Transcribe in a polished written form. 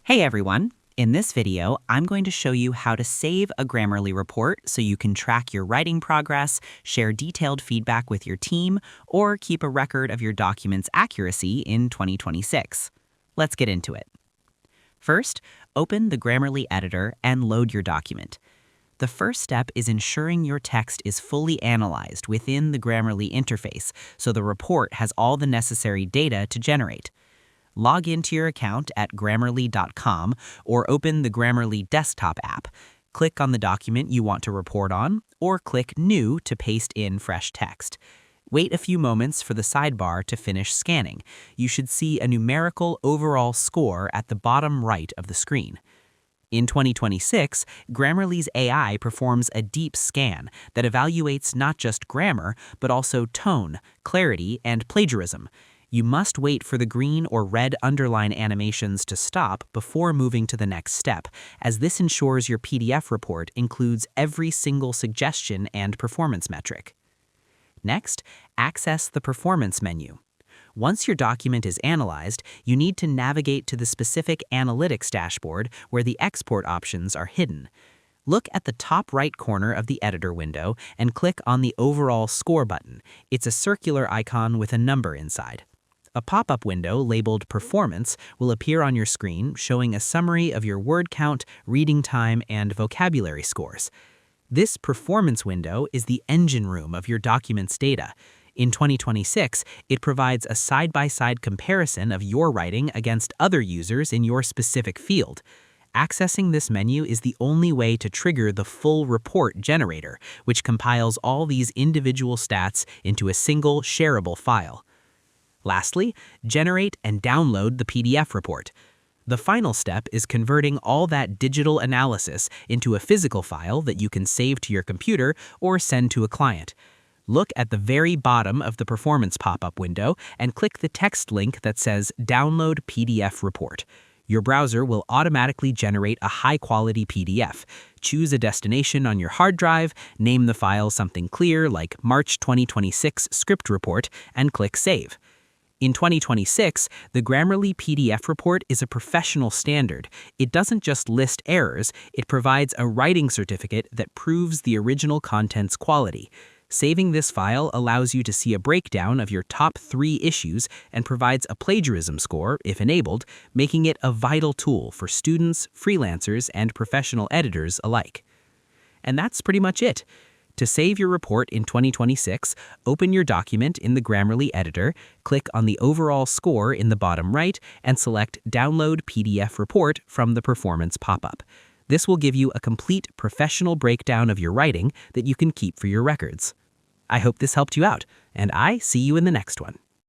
Hey everyone! In this video, I'm going to show you how to save a Grammarly report so you can track your writing progress, share detailed feedback with your team, or keep a record of your document's accuracy in 2026. Let's get into it. First, open the Grammarly editor and load your document. The first step is ensuring your text is fully analyzed within the Grammarly interface so the report has all the necessary data to generate. Log into your account at Grammarly.com or open the Grammarly desktop app. Click on the document you want to report on, or click New to paste in fresh text. Wait a few moments for the sidebar to finish scanning. You should see a numerical overall score at the bottom right of the screen. In 2026, Grammarly's AI performs a deep scan that evaluates not just grammar, but also tone, clarity, and plagiarism. You must wait for the green or red underline animations to stop before moving to the next step, as this ensures your PDF report includes every single suggestion and performance metric. Next, access the Performance menu. Once your document is analyzed, you need to navigate to the specific Analytics dashboard where the export options are hidden. Look at the top right corner of the editor window and click on the Overall Score button. It's a circular icon with a number inside. A pop-up window labeled Performance will appear on your screen, showing a summary of your word count, reading time, and vocabulary scores. This Performance window is the engine room of your document's data. In 2026, it provides a side-by-side comparison of your writing against other users in your specific field. Accessing this menu is the only way to trigger the full report generator, which compiles all these individual stats into a single shareable file. Lastly, generate and download the PDF report. The final step is converting all that digital analysis into a physical file that you can save to your computer or send to a client. Look at the very bottom of the Performance pop-up window and click the text link that says Download PDF Report. Your browser will automatically generate a high-quality PDF. Choose a destination on your hard drive, name the file something clear like March 2026 Script Report, and click Save. In 2026, the Grammarly PDF report is a professional standard. It doesn't just list errors, it provides a writing certificate that proves the original content's quality. Saving this file allows you to see a breakdown of your top 3 issues and provides a plagiarism score, if enabled, making it a vital tool for students, freelancers, and professional editors alike. And that's pretty much it. To save your report in 2026, open your document in the Grammarly editor, click on the Overall Score in the bottom right, and select Download PDF Report from the Performance pop-up. This will give you a complete professional breakdown of your writing that you can keep for your records. I hope this helped you out, and I see you in the next one.